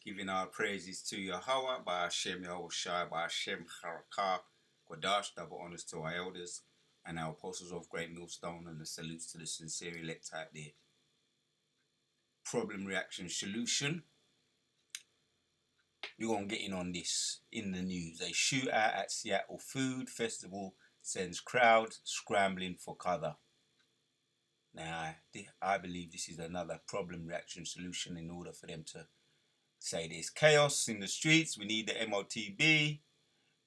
giving our praises to Yahweh, by Hashem Yahushai, by Hashem Harakah, Quadash, double honors to our elders and our apostles of Great Millstone, and the salutes to the sincere elect out there. Problem, reaction, solution. We're going to get in on this in the news. A shootout at Seattle Food Festival sends crowds scrambling for cover. Now, I believe this is another problem, reaction, solution in order for them to say there's chaos in the streets. We need the MOTB.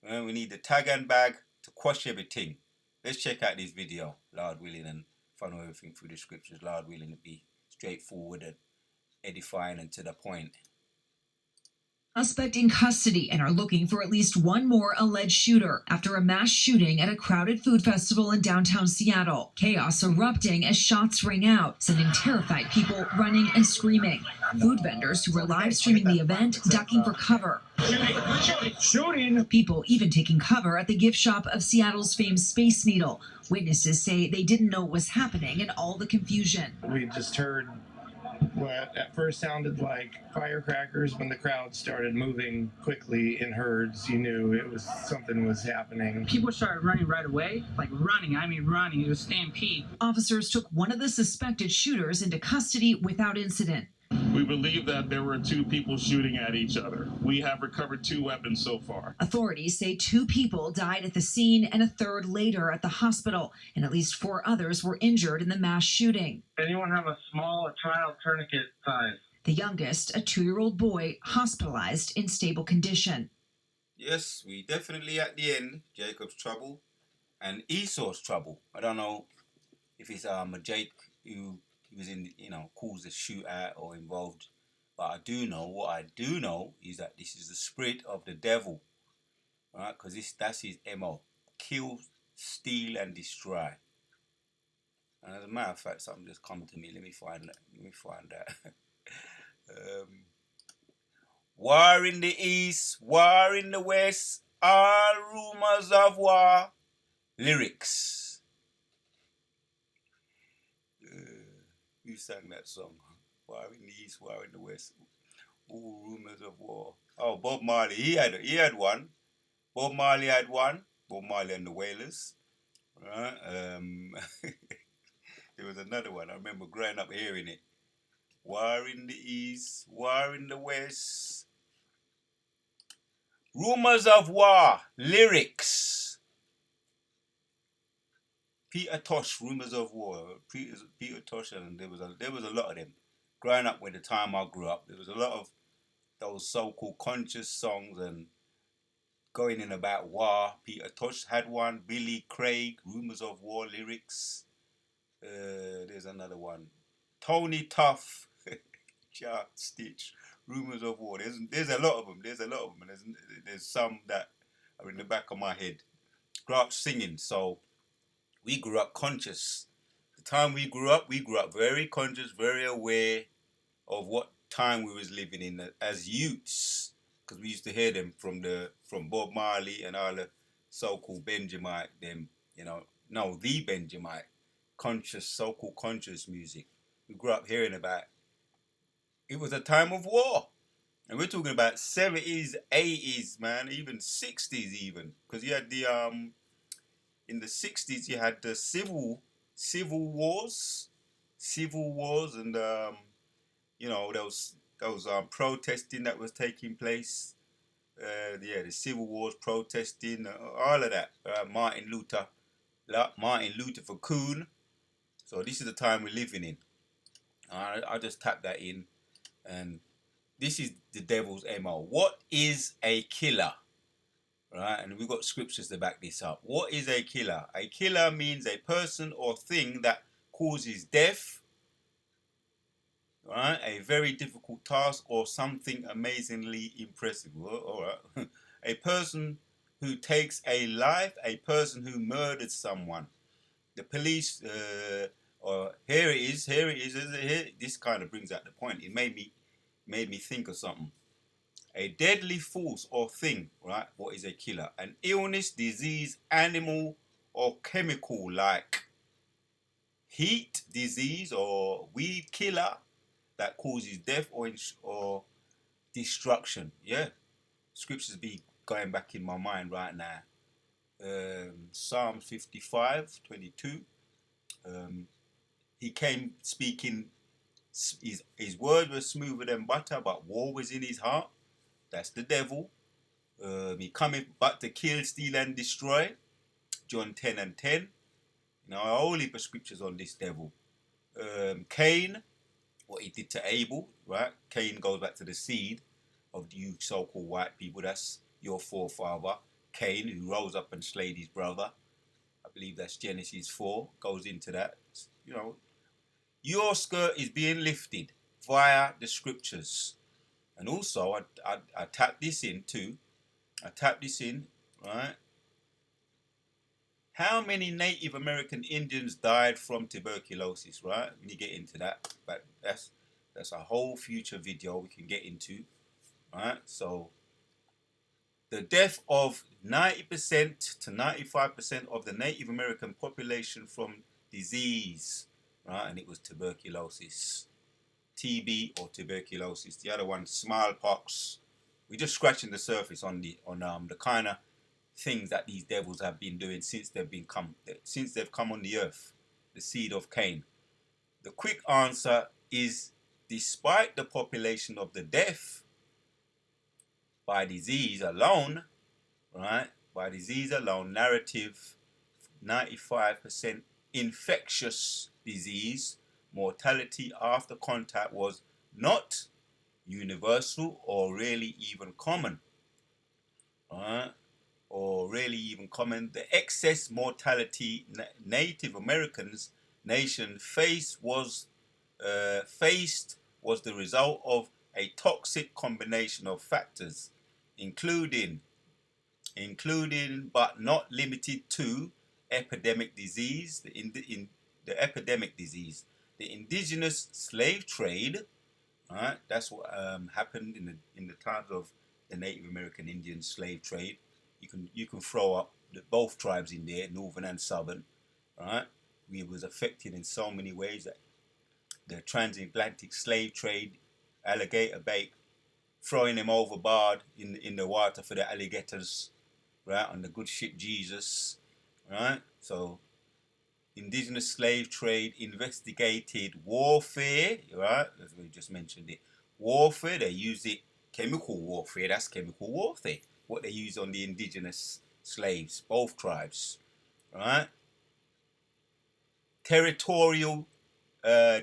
We need the tag and bag to quash everything. Let's check out this video, Lord willing, and follow everything through the scriptures, Lord willing, to be straightforward and edifying and to the point. Suspect in custody and are looking for at least one more alleged shooter after a mass shooting at a crowded food festival in downtown Seattle. Chaos erupting as shots ring out, sending terrified people running and screaming. Food vendors who were live streaming the event ducking for cover. Shooting! People even taking cover at the gift shop of Seattle's famed Space Needle. Witnesses say they didn't know what was happening in all the confusion. We just heard what at first sounded like firecrackers. When the crowd started moving quickly in herds, you knew something was happening. People started running right away, like running. I mean running. It was stampede. Officers took one of the suspected shooters into custody without incident. We believe that there were two people shooting at each other. We have recovered 2 weapons so far. Authorities say 2 people died at the scene and a third later at the hospital, and at least 4 others were injured in the mass shooting. Anyone have a small trial tourniquet size? The youngest, a 2-year-old boy, hospitalized in stable condition. Yes, we definitely at the end, Jacob's trouble and Esau's trouble. I don't know if it's Jake who was in, caused the shootout or involved. But what I do know is that this is the spirit of the devil. Right? Because that's his MO. Kill, steal, and destroy. And as a matter of fact, something just come to me. Let me find that. War in the east, war in the west, all rumors of war. Lyrics. Who sang that song? War in the east, war in the west. All rumors of war. Oh, Bob Marley. He had one. Bob Marley had one. Bob Marley and the Wailers. Right? There was another one. I remember growing up hearing it. War in the east, war in the west. Rumors of war. Lyrics. Peter Tosh, Rumors of War. Peter Tosh, and there was a lot of them. Growing up, with the time I grew up, there was a lot of those so-called conscious songs and going in about war. Peter Tosh had one. Billy Craig, Rumors of War lyrics. There's another one. Tony Tuff, Jack Stitch, Rumors of War. There's a lot of them. And there's some that are in the back of my head. Grew up singing, so we grew up conscious. The time we grew up very conscious, very aware of what time we was living in as youths, because we used to hear them from Bob Marley and all the so-called Benjamite, the Benjamite, conscious, so-called conscious music. We grew up hearing about. It was a time of war, and we're talking about 70s, 80s, man, even 60s, even, because you had the in the 60s, you had the civil wars, and those protesting that was taking place. The civil wars, protesting, all of that. Martin Luther for Coon. So this is the time we're living in. I just tap that in, and this is the devil's MO. What is a killer? Right, and we've got scriptures to back this up. What is a killer? A killer means a person or thing that causes death, right? A very difficult task or something amazingly impressive. All right. A person who takes a life, a person who murdered someone. The police, here it is. This kind of brings out the point. It made me think of something. A deadly force or thing, right? What is a killer? An illness, disease, animal, or chemical like heat, disease, or weed killer that causes death or destruction. Yeah, scriptures be going back in my mind right now. Psalm 55:22. He came speaking. His words were smoother than butter, but war was in his heart. That's the devil. He cometh but to kill, steal, and destroy. John 10:10. Now, a whole heap of scriptures on this devil. Cain, what he did to Abel, right? Cain goes back to the seed of you so-called white people. That's your forefather, Cain, who rose up and slayed his brother. I believe that's Genesis 4, goes into that. You know, your skirt is being lifted via the scriptures. And also, I tap this in too. I tap this in, right? How many Native American Indians died from tuberculosis, right? When you get into that, but that's a whole future video we can get into, right? So the death of 90% to 95% of the Native American population from disease, right? And it was tuberculosis, TB or tuberculosis. The other one, smallpox. We're just scratching the surface on the kind of things that these devils have been doing since they've come on the earth, the seed of Cain. The quick answer is, despite the population of the deaf by disease alone, right? By disease alone, narrative 95% infectious disease, mortality after contact was not universal or really even common, right? Or really even common. The excess mortality Native Americans nation faced was the result of a toxic combination of factors, including but not limited to epidemic disease, the epidemic disease, the indigenous slave trade. Right, that's what happened in the times of the Native American Indian slave trade. You can throw up both tribes in there, northern and southern, right? We was affected in so many ways. That the transatlantic slave trade, alligator bait, throwing them overboard in the water for the alligators, right? On the good ship Jesus, right? So, indigenous slave trade, investigated warfare, right? As we just mentioned it, warfare. They use it, chemical warfare. That's chemical warfare. What they use on the indigenous slaves, both tribes, right? Territorial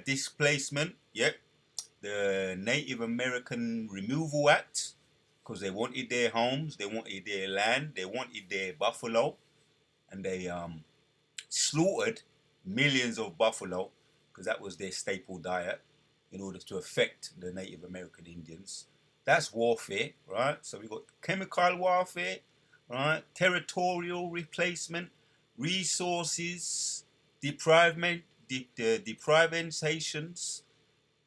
displacement, yep. The Native American Removal Act, because they wanted their homes, they wanted their land, they wanted their buffalo, and they slaughtered millions of buffalo, because that was their staple diet, in order to affect the Native American Indians. That's warfare, right? So we got chemical warfare, right? Territorial replacement, resources, deprivations,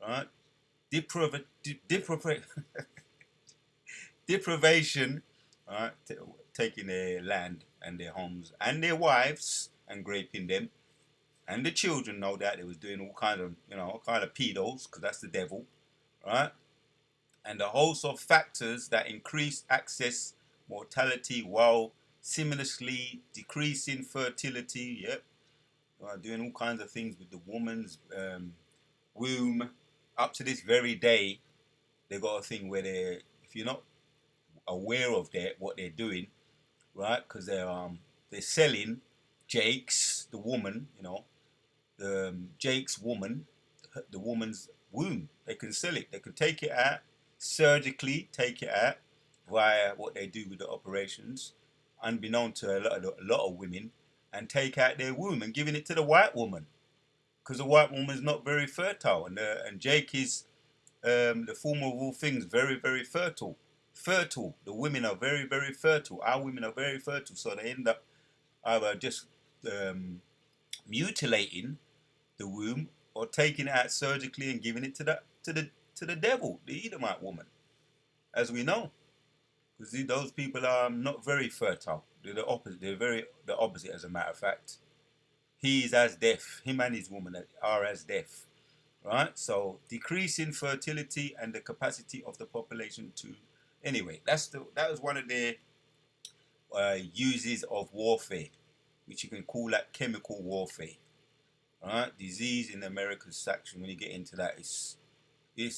right? Deprivation, right? Taking their land and their homes and their wives and raping them, and the children. Know that they was doing all kind of pedos, because that's the devil, right? And a host of factors that increase access, mortality, while similarly decreasing fertility. Yep, doing all kinds of things with the woman's womb. Up to this very day, they got a thing where if you're not aware of what they're doing, right? Because they're selling Jake's, the woman, Jake's woman, the woman's womb. They can sell it. They can take it out, surgically take it out via what they do with the operations, unbeknown to a lot of women, and take out their womb and giving it to the white woman, because the white woman is not very fertile, and Jake is the form of all things, very, very fertile. The women are very, very fertile. Our women are very fertile, so they end up either just mutilating the womb or taking it out surgically and giving it to the devil, the Edomite woman, as we know, because those people are not very fertile. They're the opposite. They're the opposite, as a matter of fact. He is as deaf. Him and his woman are as deaf, right? So decreasing fertility and the capacity of the population to. Anyway, that was one of their uses of warfare, which you can call that chemical warfare. Right? Disease in the Americas section. When you get into that, it's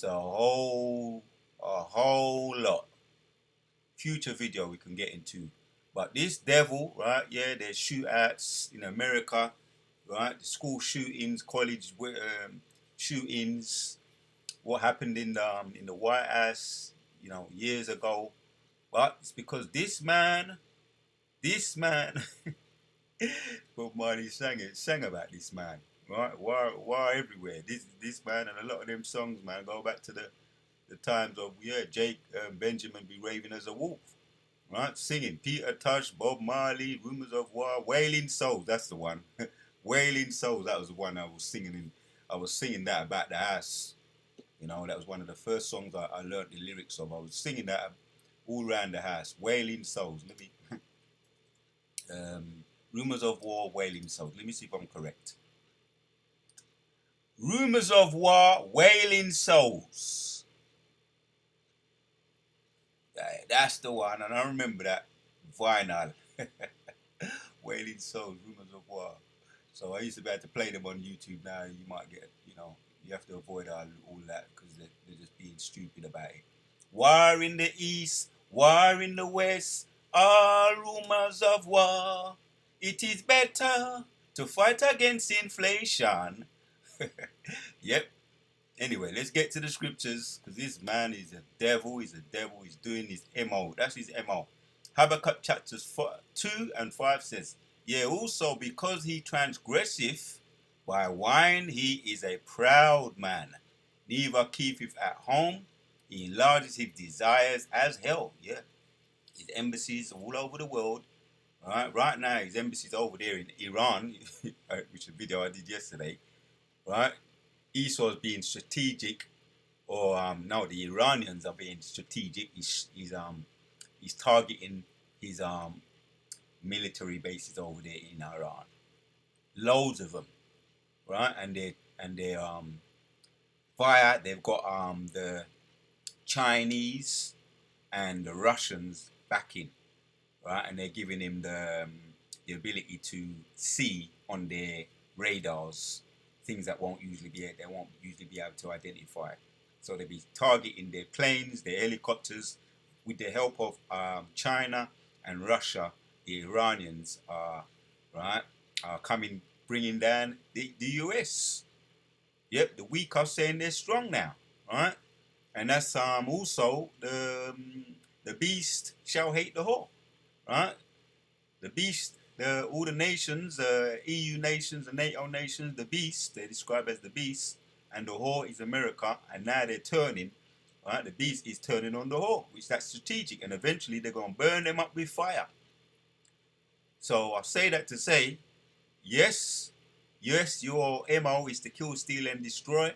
a whole lot. Future video we can get into. But this devil, right? Yeah, there's shootouts in America, right? The school shootings, college shootings. What happened in the White House, years ago. But it's because this man, Bob Marley sang about this man, right? War everywhere. This man and a lot of them songs, man, go back to the times of Jake Benjamin be raving as a wolf, right? Singing Peter Tosh, Bob Marley, Rumors of War, Wailing Souls. That's the one. Wailing Souls. That was the one I was singing in. I was singing that about the house. That was one of the first songs I learned the lyrics of. I was singing that all around the house. Wailing Souls. Let me. Rumors of War, Wailing Souls. Let me see if I'm correct. Rumors of War, Wailing Souls. That's the one, and I remember that vinyl. Wailing Souls, Rumors of War. So I used to be able to play them on YouTube. Now you might get, you have to avoid all that because they're just being stupid about it. War in the East, war in the West, all rumors of war. It is better to fight against inflation. Yep. Anyway, let's get to the scriptures because this man is a devil. He's a devil. He's doing his MO. That's his MO. Habakkuk chapters 2 and 5 says, Yea, also because he transgresseth by wine, he is a proud man. Neither keepeth at home. He enlarges his desires as hell. Yeah. His embassies all over the world. Right now, his embassies over there in Iran, which is a video I did yesterday. Right? Esau's being strategic, or no, the Iranians are being strategic. He's targeting his military bases over there in Iran. Loads of them, right? And they fire. They've got the Chinese and the Russians backing, right? And they're giving him the ability to see on their radars things that they won't usually be able to identify. So they'll be targeting their planes, their helicopters, with the help of China and Russia. The Iranians are bringing down the US. Yep, the weak are saying they're strong now, right? And that's also the beast shall hate the whore, right? The beast, all the nations, EU nations, the NATO nations, the beast, they describe as the beast, and the whore is America, and now they're turning, right? The beast is turning on the whore, which that's strategic, and eventually they're going to burn them up with fire. So I say that to say, yes, your MO is to kill, steal, and destroy,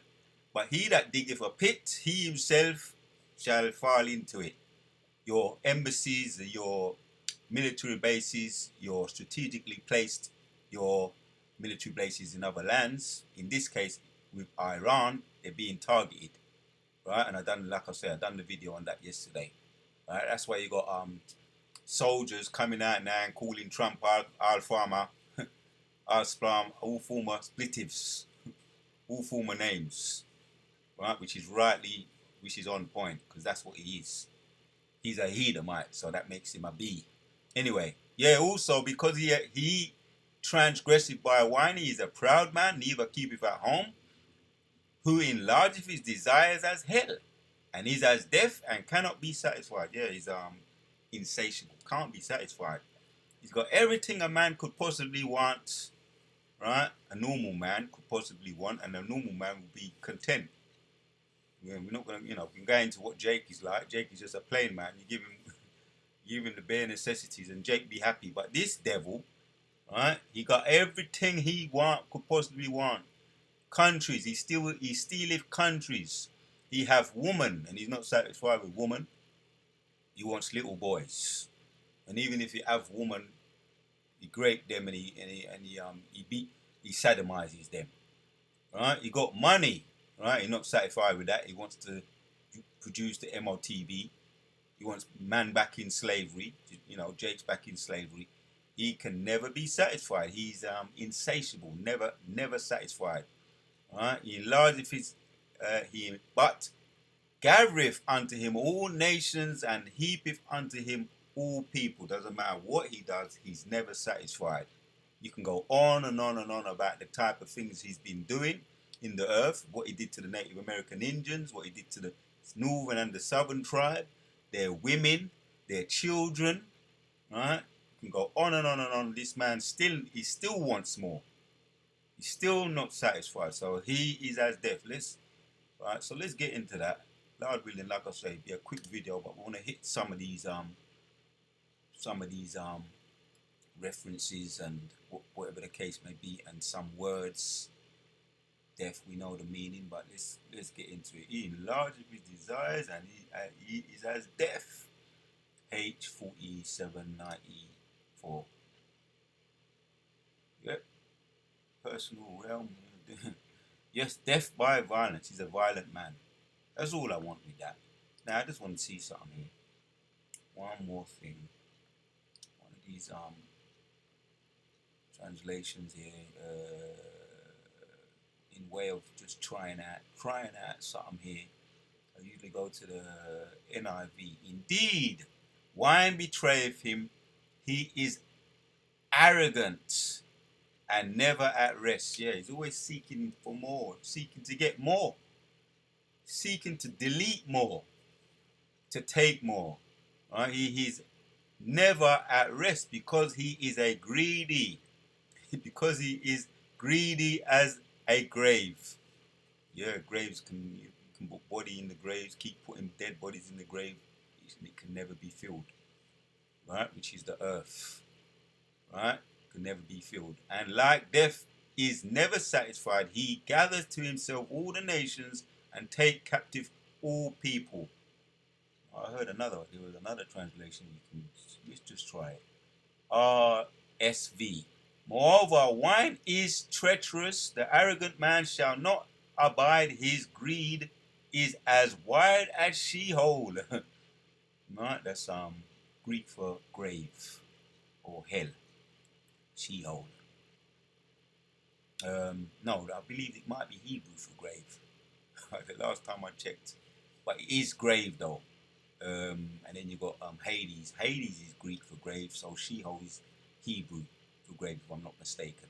but he that diggeth a pit, he himself shall fall into it. Your embassies, your military bases, your strategically placed your military bases in other lands. In this case, with Iran, they're being targeted, right? And I done the video on that yesterday, right? That's why you got soldiers coming out now and calling Trump Al-Farmer, Al-Splam, all former splitives, all former names, right? Which is on point because that's what he is. He's a Edomite, so that makes him a B. Anyway, yeah, also because he transgressed by wine, he is a proud man, neither keepeth at home, who enlargeth his desires as hell, and is as deaf and cannot be satisfied. Yeah, he's insatiable, can't be satisfied. He's got everything a man could possibly want, right? A normal man could possibly want, and a normal man will be content. Yeah, we're not gonna, we can go into what Jake is like. Jake is just a plain man. You give him the bare necessities, and Jake be happy. But this devil, right? He got everything he could possibly want. Countries, he stealeth countries. He have woman, and he's not satisfied with woman. He wants little boys, and even if he have woman, he grape them and he sodomizes them. Right? He got money. Right? He's not satisfied with that. He wants to produce the MOTB. He wants man back in slavery. You know, Jake's back in slavery. He can never be satisfied. He's insatiable, never satisfied. Right? He enlargeth his but gathereth unto him all nations and heapeth unto him all people. Doesn't matter what he does, he's never satisfied. You can go on and on and on about the type of things he's been doing in the earth, what he did to the Native American Indians, what he did to the Northern and the Southern tribe, their women, their children, right? You can go on and on and on. This man still wants more. He's still not satisfied. So he is as deathless, right? So let's get into that. Lord willing, like I say, be a quick video, but we want to hit some of these references and whatever the case may be, and some words. Death, we know the meaning, but let's get into it. He enlargeth his desires, and he is as death. H4794. Yep. Personal realm. Yes, death by violence. He's a violent man. That's all I want with that. Now I just want to see something here. One more thing. One of these translations here. In way of just trying out something here. I usually go to the NIV. Indeed, wine betrayeth him. He is arrogant and never at rest. Yeah, he's always seeking for more, seeking to get more, seeking to delete more, to take more. Right? He's never at rest because he is a greedy. Because he is greedy as a grave. Yeah, graves you can put body in the graves, keep putting dead bodies in the grave. It can never be filled. Right? Which is the earth. Right? Can never be filled. And like death is never satisfied, he gathers to himself all the nations and take captive all people. I heard there was another translation. Let's just try it. RSV. Moreover, wine is treacherous. The arrogant man shall not abide. His greed is as wide as Sheol. Right, that's Greek for grave or hell. Sheol. No, I believe it might be Hebrew for grave. The last time I checked, but it is grave though. And then you got Hades. Hades is Greek for grave, so Sheol is Hebrew for grave, if I'm not mistaken.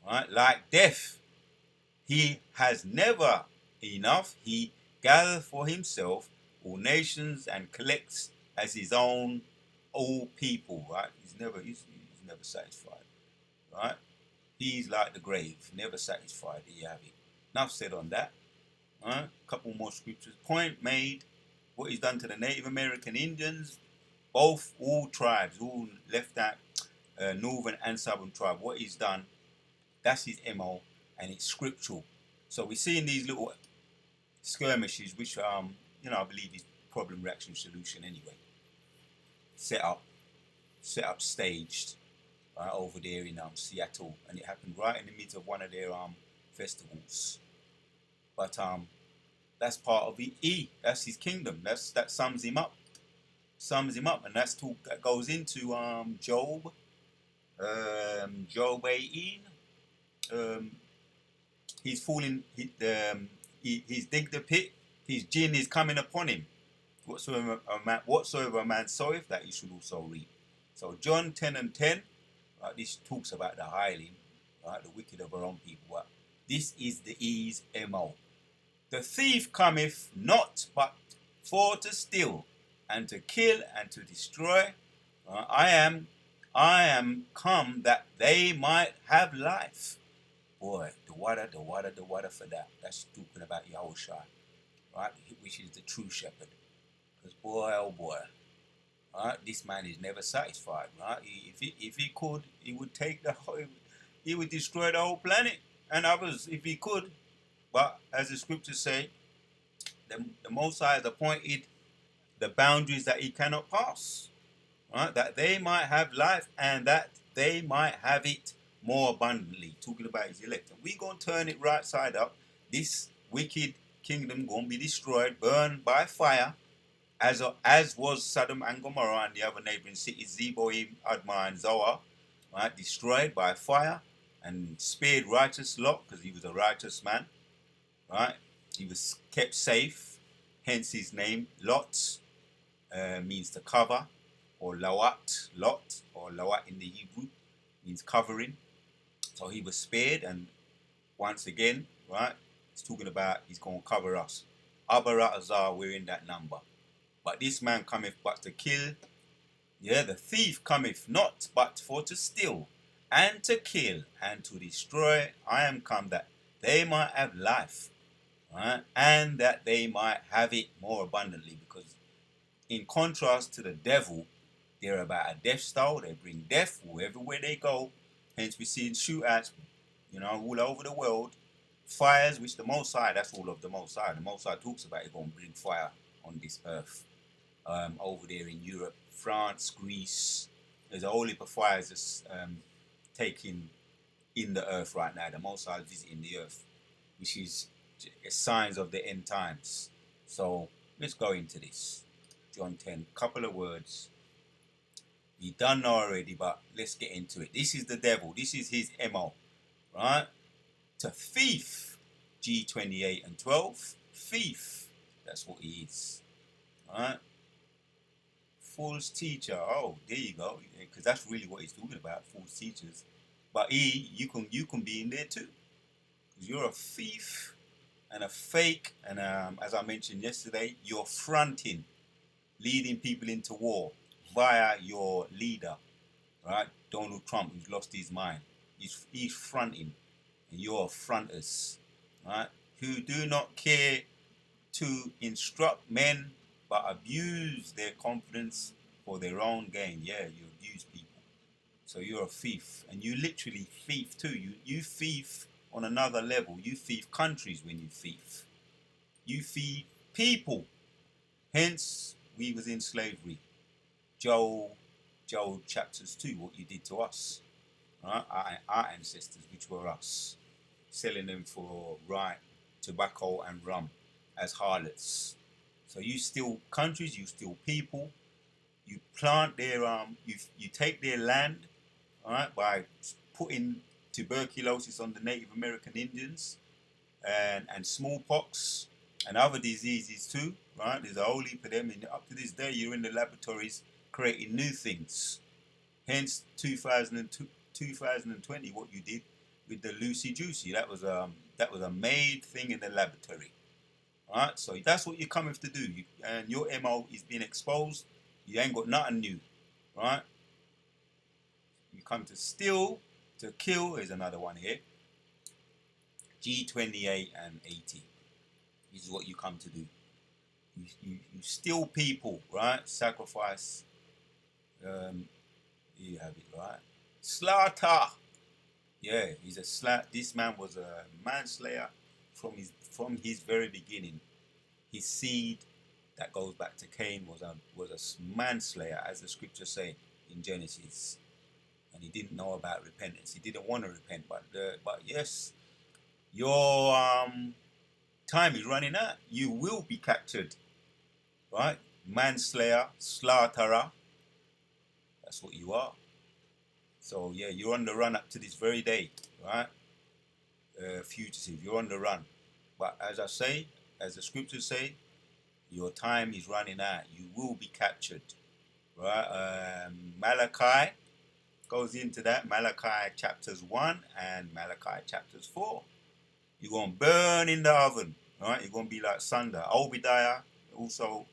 Right? Like death, he has never enough. He gathers for himself all nations and collects as his own all people. Right? He's never satisfied. Right? He's like the grave, never satisfied. There you have it. Enough said on that. Right? Couple more scriptures. Point made. What he's done to the Native American Indians, all tribes, all left out, Northern and Southern tribe. What he's done, that's his MO, and it's scriptural. So we're seeing these little skirmishes, which I believe is problem, reaction, solution anyway. Set up, staged, over there in Seattle, and it happened right in the midst of one of their festivals. But that's part of it. That's his kingdom. That sums him up. And that goes into Job. Job 18. He's falling. He's digged the pit. His jinn is coming upon him. Whatsoever a man soweth, that he should also reap. So John 10 and 10. This talks about the hireling, the wicked of our own people. But this is his MO. The thief cometh not but for to steal, and to kill, and to destroy. I am come that they might have life. Boy, the water for that. That's talking about Yahushua, right? Which is the true shepherd. Because boy, oh boy, right? This man is never satisfied, right? If he could, he would he would destroy the whole planet and others if he could. But as the scriptures say, the Most High has appointed the boundaries that he cannot pass, right? That they might have life and that they might have it more abundantly. Talking about his elect. And we're going to turn it right side up. This wicked kingdom gonna be destroyed, burned by fire, as was Sodom and Gomorrah and the other neighboring cities, Zeboim, Admah, and Zoar, right? Destroyed by fire, and spared righteous Lot because he was a righteous man, right? He was kept safe, hence his name. Lot means to cover, or Lawat, Lot, or Lawat in the Hebrew means covering. So he was spared, and once again, right, it's talking about he's going to cover us. Abarat Azar, we're in that number. But this man cometh but to kill. Yeah, the thief cometh not but for to steal, and to kill, and to destroy. I am come that they might have life, right? And that they might have it more abundantly. Because in contrast to the devil, they're about a death style. They bring death everywhere they go. Hence we see in shootouts, all over the world. Fires, which the Most High, that's all of the Most High. The Most High talks about it going to bring fire on this earth. Over there in Europe, France, Greece, there's a whole heap of fires that's taking in the earth right now. The Most High is visiting the earth, which is signs of the end times. So let's go into this. John 10, couple of words. You done know already, but let's get into it. This is the devil. This is his MO, right? To thief, G28 and 12. Thief, that's what he is, right? False teacher. Oh, there you go. Because that's really what he's talking about, false teachers. But you can be in there too. Because you're a thief and a fake. And as I mentioned yesterday, you're fronting, leading people into war via your leader, right? Donald Trump, who's lost his mind. He's fronting. And you're fronters, right? Who do not care to instruct men, but abuse their confidence for their own gain. Yeah, you abuse people. So you're a thief. And you literally thief too. You thief on another level. You thief countries when you thief. You thief people. Hence, we was in slavery. Joel chapters 2, what you did to us. Right? Our ancestors, which were us. Selling them for tobacco and rum as harlots. So you steal countries, you steal people, you plant their you take their land, all right, by putting tuberculosis on the Native American Indians, and smallpox and other diseases too, right? There's a whole heap of them, and up to this day you're in the laboratories creating new things. Hence 2020, what you did with the Lucy Juicy, that was a made thing in the laboratory. Alright, so that's what you're coming to do. And your MO is being exposed. You ain't got nothing new. Right? You come to steal, to kill. Here's another one here. G28 and 80. This is what you come to do. You steal people, right? Sacrifice. Here you have it, right? Slaughter. Yeah, this man was a manslayer from his very beginning. His seed that goes back to Cain was a manslayer, as the scriptures say in Genesis. And he didn't know about repentance. He didn't want to repent, but yes, your time is running out. You will be captured, right? Manslayer, slaughterer. That's what you are. So yeah, you're on the run up to this very day, right? Fugitive, you're on the run. But as I say, as the scriptures say, your time is running out. You will be captured, right? Malachi goes into that. Malachi chapters 1 and Malachi chapters 4. You're going to burn in the oven, right? You're going to be like thunder. Obadiah also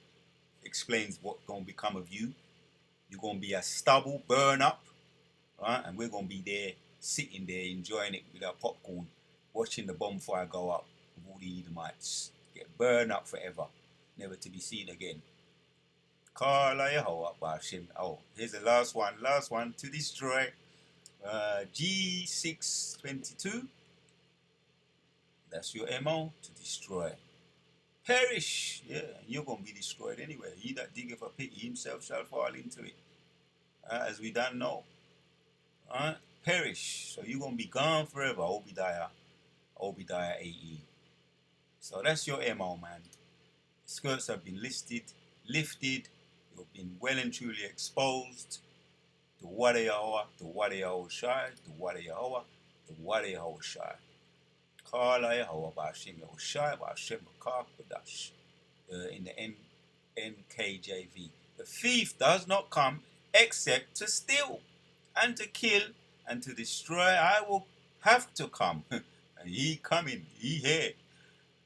explains what's going to become of you. You're going to be a stubble, burn up, right? And we're going to be there, sitting there, enjoying it with our popcorn, watching the bonfire go up with all the Edomites. Get burned up forever, never to be seen again. Oh, here's the last one to destroy. G622. That's your MO, to destroy. Perish. Yeah, you're going to be destroyed anyway. He that diggeth a pit himself shall fall into it. As we don't know. Perish. So you're going to be gone forever. Obadiah AE. So that's your MO, man. Skirts have been lifted. You've been well and truly exposed. The Wada Yahuwah, the Wada Yahushai, the Wada Yahuwah, the Wada Yahushai. Kala Yahuwah Ba'ashem Yahushai, Ba'ashem Bakar Kodash. In the NKJV. The thief does not come except to steal and to kill and to destroy. I will have to come. And he coming, he here.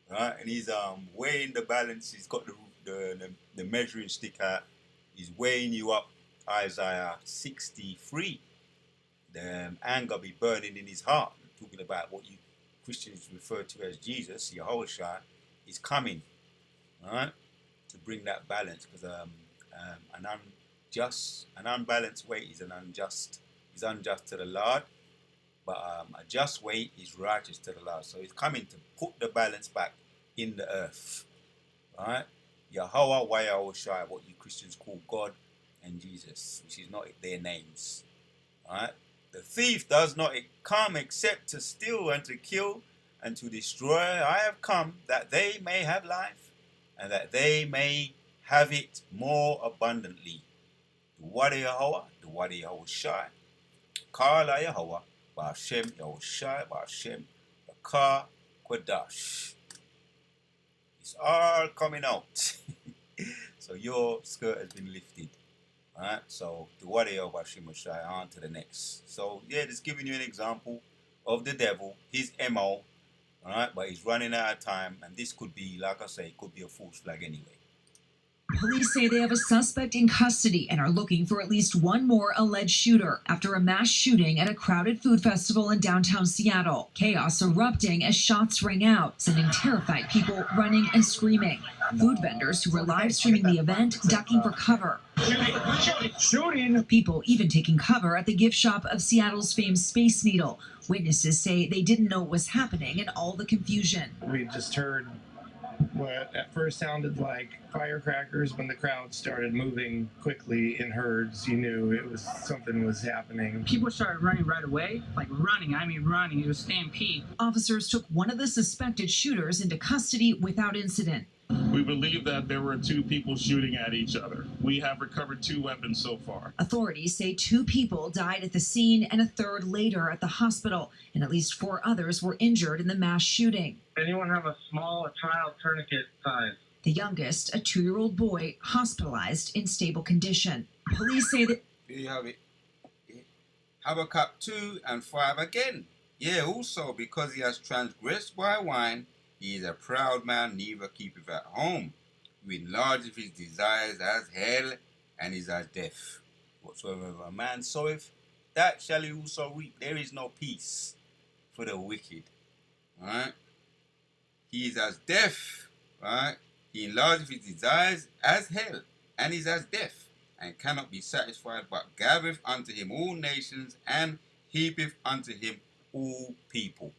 Right? And he's weighing the balance. He's got the measuring stick out. He's weighing you up. Isaiah 63. The anger be burning in his heart. Talking about what you Christians refer to as Jesus, Yahushua, is coming. Right? To bring that balance. Because an unbalanced weight is unjust to the Lord. But a just weight is righteous to the Lord. So he's coming to put the balance back in the earth. Right? Yahweh, Yahushua, what you Christians call God and Jesus, which is not their names. Right? The thief does not come except to steal and to kill and to destroy. I have come that they may have life and that they may have it more abundantly. The Wada Yahuwah, the Wada Yahushai, Kala Yahuwah, Ba'ashem Yahushai, Ba'ashem Bakar Kodash. It's all coming out. So your skirt has been lifted. Alright, so the Wada Yahuwah Ba'ashem Yahushai, on to the next. So yeah, just giving you an example of the devil, his MO. Alright, but he's running out of time, and this could be, like I say, it could be a false flag anyway. Police say they have a suspect in custody and are looking for at least one more alleged shooter after a mass shooting at a crowded food festival in downtown Seattle. Chaos erupting as shots rang out, sending terrified people running and screaming. Food vendors who were live streaming the event ducking for cover. People even taking cover at the gift shop of Seattle's famed Space Needle. Witnesses say they didn't know what was happening in all the confusion. We just heard what at first sounded like firecrackers. When the crowd started moving quickly in herds, you knew something was happening. People started running right away, like running. It was stampede. Officers took one of the suspected shooters into custody without incident. We believe that there were two people shooting at each other. We have recovered 2 weapons so far. Authorities say 2 people died at the scene and a third later at the hospital, and at least 4 others were injured in the mass shooting. Anyone have a small child tourniquet size? The youngest, a 2-year-old boy, hospitalized in stable condition. Police say that... There you have it. Habakkuk 2 and 5 again. Yeah, also because he has transgressed by wine, he is a proud man, neither keepeth at home, who enlargeth his desires as hell, and is as death. Whatsoever a man soweth, that shall he also reap. There is no peace for the wicked. Right? He is as death. Right? He enlargeth his desires as hell, and is as death, and cannot be satisfied, but gathereth unto him all nations, and heapeth unto him all people.